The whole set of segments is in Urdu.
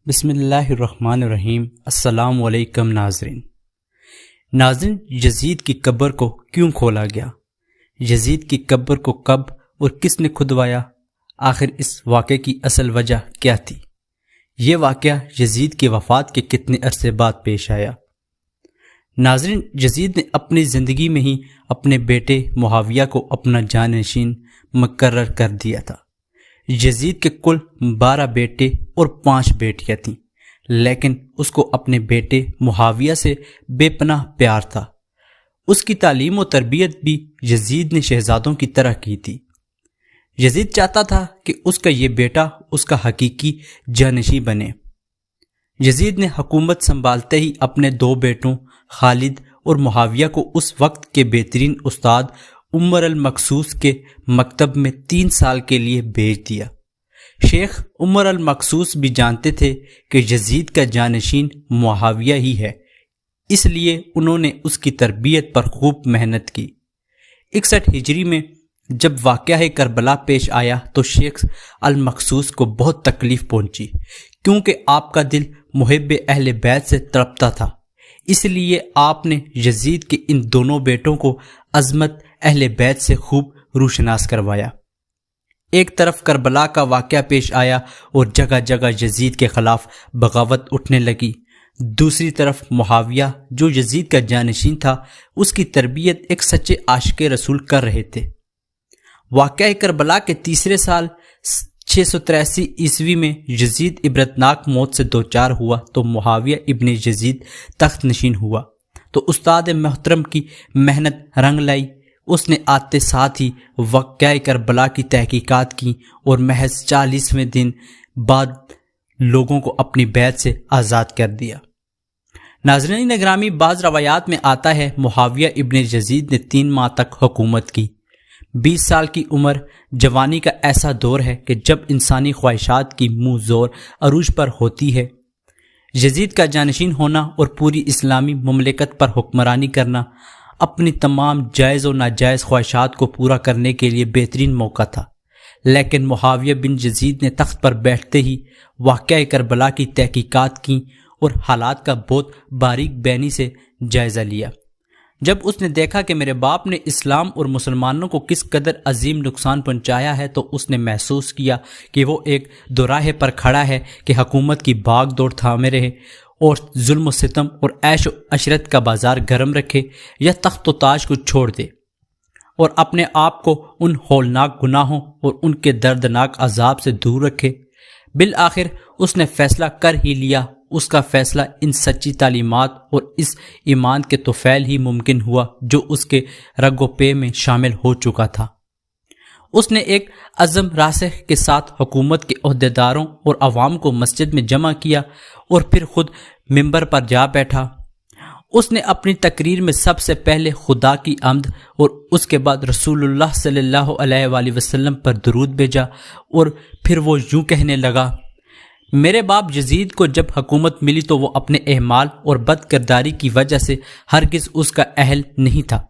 بسم اللہ الرحمن الرحیم۔ السلام علیکم ناظرین، یزید کی قبر کو کیوں کھولا گیا؟ یزید کی قبر کو کب اور کس نے کھدوایا؟ آخر اس واقعے کی اصل وجہ کیا تھی؟ یہ واقعہ یزید کی وفات کے کتنے عرصے بعد پیش آیا؟ ناظرین، یزید نے اپنی زندگی میں ہی اپنے بیٹے معاویہ کو اپنا جانشین مقرر کر دیا تھا۔ یزید کے کل 12 بیٹے اور 5 بیٹیاں تھیں، لیکن اس کو اپنے بیٹے معاویہ سے بے پناہ پیار تھا۔ اس کی تعلیم و تربیت بھی یزید نے شہزادوں کی طرح کی تھی۔ یزید چاہتا تھا کہ اس کا یہ بیٹا اس کا حقیقی جانشین بنے۔ یزید نے حکومت سنبھالتے ہی اپنے 2 بیٹوں خالد اور معاویہ کو اس وقت کے بہترین استاد عمر المقصوص کے مکتب میں 3 سال کے لیے بھیج دیا۔ شیخ عمر المقصوص بھی جانتے تھے کہ یزید کا جانشین معاویہ ہی ہے، اس لیے انہوں نے اس کی تربیت پر خوب محنت کی۔ 61 ہجری میں جب واقعہ کربلا پیش آیا تو شیخ المقصوص کو بہت تکلیف پہنچی، کیونکہ آپ کا دل محب اہل بیت سے تڑپتا تھا۔ اس لیے آپ نے یزید کے ان دونوں بیٹوں کو عظمت اہل بیت سے خوب روشناس کروایا۔ ایک طرف کربلا کا واقعہ پیش آیا اور جگہ جگہ یزید کے خلاف بغاوت اٹھنے لگی، دوسری طرف معاویہ جو یزید کا جانشین تھا اس کی تربیت ایک سچے عاشق رسول کر رہے تھے۔ واقعہ کربلا کے تیسرے سال 683 عیسوی میں یزید عبرتناک موت سے دوچار ہوا تو معاویہ ابن یزید تخت نشین ہوا، تو استاد محترم کی محنت رنگ لائی۔ اس نے آتے ساتھ ہی واقعہ کربلا کی تحقیقات کی اور محض 40ویں دن بعد لوگوں کو اپنی بیعت سے آزاد کر دیا۔ ناظرین گرامی، بعض روایات میں آتا ہے معاویہ ابن یزید نے 3 ماہ تک حکومت کی۔ 20 سال کی عمر جوانی کا ایسا دور ہے کہ جب انسانی خواہشات کی منہ زور عروج پر ہوتی ہے۔ یزید کا جانشین ہونا اور پوری اسلامی مملکت پر حکمرانی کرنا اپنی تمام جائز و ناجائز خواہشات کو پورا کرنے کے لیے بہترین موقع تھا، لیکن معاویہ بن یزید نے تخت پر بیٹھتے ہی واقعہ کربلا کی تحقیقات کی اور حالات کا بہت باریک بینی سے جائزہ لیا۔ جب اس نے دیکھا کہ میرے باپ نے اسلام اور مسلمانوں کو کس قدر عظیم نقصان پہنچایا ہے تو اس نے محسوس کیا کہ وہ ایک دوراہے پر کھڑا ہے کہ حکومت کی بھاگ دوڑ تھامے رہے اور ظلم و ستم اور عیش و عشرت کا بازار گرم رکھے، یا تخت و تاج کو چھوڑ دے اور اپنے آپ کو ان ہولناک گناہوں اور ان کے دردناک عذاب سے دور رکھے۔ بالآخر اس نے فیصلہ کر ہی لیا۔ اس کا فیصلہ ان سچی تعلیمات اور اس ایمان کے طفیل ہی ممکن ہوا جو اس کے رگ و پے میں شامل ہو چکا تھا۔ اس نے ایک عزم راسخ کے ساتھ حکومت کے عہدیداروں اور عوام کو مسجد میں جمع کیا اور پھر خود منبر پر جا بیٹھا۔ اس نے اپنی تقریر میں سب سے پہلے خدا کی حمد اور اس کے بعد رسول اللہ صلی اللہ علیہ وآلہ وسلم پر درود بھیجا، اور پھر وہ یوں کہنے لگا: میرے باپ یزید کو جب حکومت ملی تو وہ اپنے اعمال اور بد کرداری کی وجہ سے ہرگز اس کا اہل نہیں تھا،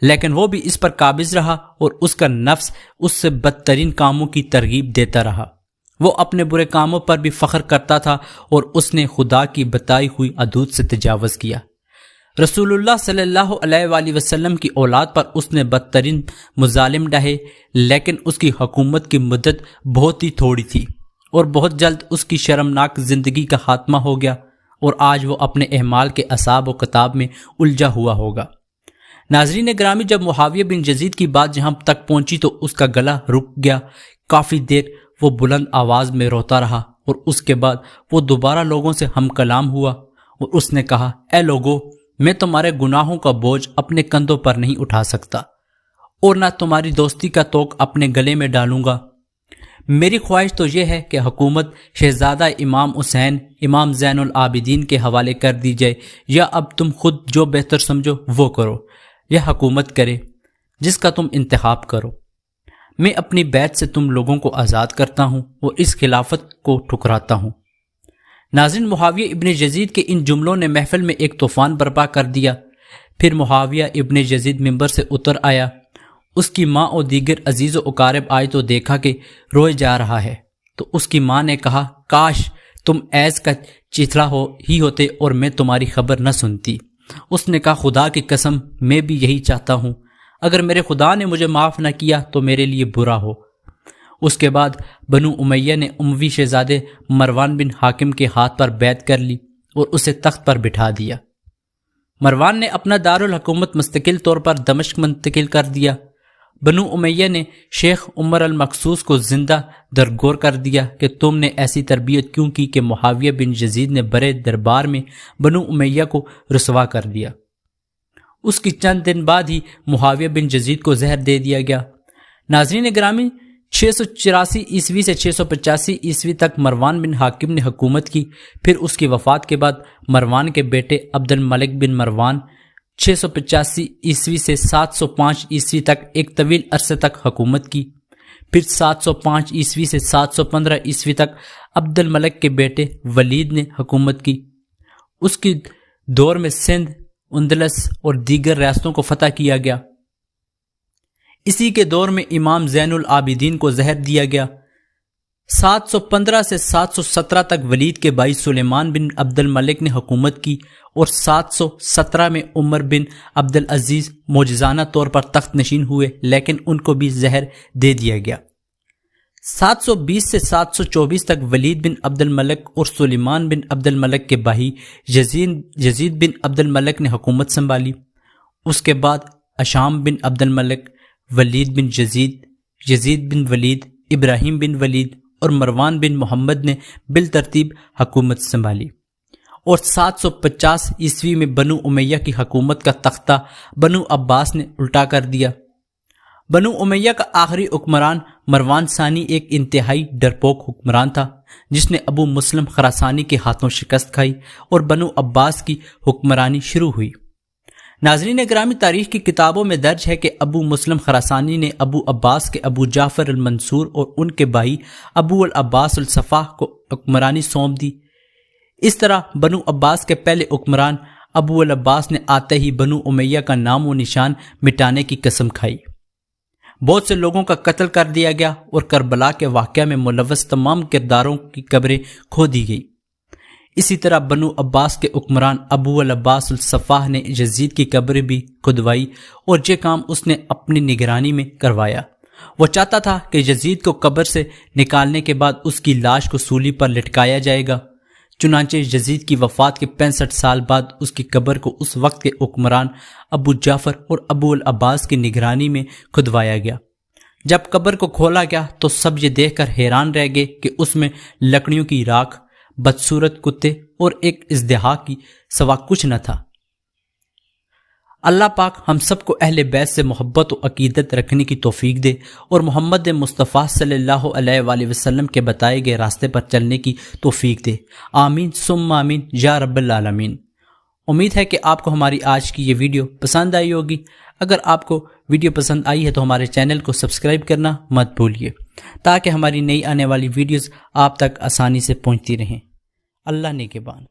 لیکن وہ بھی اس پر قابض رہا اور اس کا نفس اس سے بدترین کاموں کی ترغیب دیتا رہا۔ وہ اپنے برے کاموں پر بھی فخر کرتا تھا اور اس نے خدا کی بتائی ہوئی حدود سے تجاوز کیا۔ رسول اللہ صلی اللہ علیہ وآلہ وسلم کی اولاد پر اس نے بدترین مظالم ڈھائے، لیکن اس کی حکومت کی مدت بہت ہی تھوڑی تھی اور بہت جلد اس کی شرمناک زندگی کا خاتمہ ہو گیا، اور آج وہ اپنے اعمال کے حساب و کتاب میں الجھا ہوا ہوگا۔ ناظرین گرامی، جب معاویہ بن یزید کی بات جہاں تک پہنچی تو اس کا گلا رک گیا۔ کافی دیر وہ بلند آواز میں روتا رہا اور اس کے بعد وہ دوبارہ لوگوں سے ہم کلام ہوا اور اس نے کہا: اے لوگو، میں تمہارے گناہوں کا بوجھ اپنے کندھوں پر نہیں اٹھا سکتا اور نہ تمہاری دوستی کا توق اپنے گلے میں ڈالوں گا۔ میری خواہش تو یہ ہے کہ حکومت شہزادہ امام حسین امام زین العابدین کے حوالے کر دی جائے، یا اب تم خود جو بہتر سمجھو وہ کرو، یا حکومت کرے جس کا تم انتخاب کرو۔ میں اپنی بیعت سے تم لوگوں کو آزاد کرتا ہوں اور اس خلافت کو ٹھکراتا ہوں۔ ناظرین، معاویہ ابن یزید کے ان جملوں نے محفل میں ایک طوفان برپا کر دیا۔ پھر معاویہ ابن یزید منبر سے اتر آیا۔ اس کی ماں اور دیگر عزیز و اقارب آئے تو دیکھا کہ روئے جا رہا ہے، تو اس کی ماں نے کہا: کاش تم ایز کا چیتلا ہی ہوتے اور میں تمہاری خبر نہ سنتی۔ اس نے کہا خدا کی قسم میں بھی یہی چاہتا ہوں، اگر میرے خدا نے مجھے معاف نہ کیا تو میرے لیے برا ہو۔ اس کے بعد بنو امیہ نے اموی شہزادے مروان بن حاکم کے ہاتھ پر بیعت کر لی اور اسے تخت پر بٹھا دیا۔ مروان نے اپنا دارالحکومت مستقل طور پر دمشق منتقل کر دیا۔ بنو امیہ نے شیخ عمر المقصوص کو زندہ درگور کر دیا کہ تم نے ایسی تربیت کیوں کی کہ معاویہ بن یزید نے برے دربار میں بنو امیہ کو رسوا کر دیا۔ اس کی چند دن بعد ہی معاویہ بن یزید کو زہر دے دیا گیا۔ ناظرین گرامی، 684 عیسوی سے 685 عیسوی تک مروان بن حاکم نے حکومت کی۔ پھر اس کی وفات کے بعد مروان کے بیٹے عبد الملک بن مروان 685 عیسوی سے 705 عیسوی تک ایک طویل عرصے تک حکومت کی۔ پھر 705 عیسوی سے 715 عیسوی تک عبد الملک کے بیٹے ولید نے حکومت کی۔ اس کی دور میں سندھ، اندلس اور دیگر ریاستوں کو فتح کیا گیا۔ اسی کے دور میں امام زین العابدین کو زہر دیا گیا۔ 715 سے 717 تک ولید کے بھائی سلیمان بن عبد الملک نے حکومت کی اور 717 میں عمر بن عبد العزیز معجزانہ طور پر تخت نشین ہوئے، لیکن ان کو بھی زہر دے دیا گیا۔ 720 سے 724 تک ولید بن عبد الملک اور سلیمان بن عبد الملک کے بھائی یزید بن عبد الملک نے حکومت سنبھالی۔ اس کے بعد اشام بن عبد الملک، ولید بن یزید، یزید بن ولید، ابراہیم بن ولید اور مروان بن محمد نے بالترتیب حکومت سنبھالی، اور 750 عیسوی میں بنو امیہ کی حکومت کا تختہ بنو عباس نے الٹا کر دیا۔ بنو امیہ کا آخری حکمران مروان ثانی ایک انتہائی ڈرپوک حکمران تھا جس نے ابو مسلم خراسانی کے ہاتھوں شکست کھائی اور بنو عباس کی حکمرانی شروع ہوئی۔ ناظرین گرامی، تاریخ کی کتابوں میں درج ہے کہ ابو مسلم خراسانی نے ابو عباس کے ابو جعفر المنصور اور ان کے بھائی ابو العباس الصفاح کو حکمرانی سونپ دی۔ اس طرح بنو عباس کے پہلے حکمران ابو العباس نے آتے ہی بنو امیہ کا نام و نشان مٹانے کی قسم کھائی۔ بہت سے لوگوں کا قتل کر دیا گیا اور کربلا کے واقعہ میں ملوث تمام کرداروں کی قبریں کھو دی گئی۔ اسی طرح بنو عباس کے حکمران ابو العباس الصفاح نے یزید کی قبر بھی کھدوائی اور یہ کام اس نے اپنی نگرانی میں کروایا۔ وہ چاہتا تھا کہ یزید کو قبر سے نکالنے کے بعد اس کی لاش کو سولی پر لٹکایا جائے گا۔ چنانچہ یزید کی وفات کے 65 سال بعد اس کی قبر کو اس وقت کے حکمران ابو جعفر اور ابو العباس کی نگرانی میں کھدوایا گیا۔ جب قبر کو کھولا گیا تو سب یہ دیکھ کر حیران رہ گئے کہ اس میں لکڑیوں کی راکھ، بدصورت کتے اور ایک ازدہا کی سوا کچھ نہ تھا۔ اللہ پاک ہم سب کو اہل بیت سے محبت و عقیدت رکھنے کی توفیق دے اور محمد مصطفیٰ صلی اللہ علیہ وآلہ وسلم کے بتائے گئے راستے پر چلنے کی توفیق دے، آمین ثم آمین یا رب العالمین۔ امید ہے کہ آپ کو ہماری آج کی یہ ویڈیو پسند آئی ہوگی۔ اگر آپ کو ویڈیو پسند آئی ہے تو ہمارے چینل کو سبسکرائب کرنا مت بھولیے تاکہ ہماری نئی آنے والی ویڈیوز آپ تک آسانی سے پہنچتی رہیں۔ اللہ نگہبان۔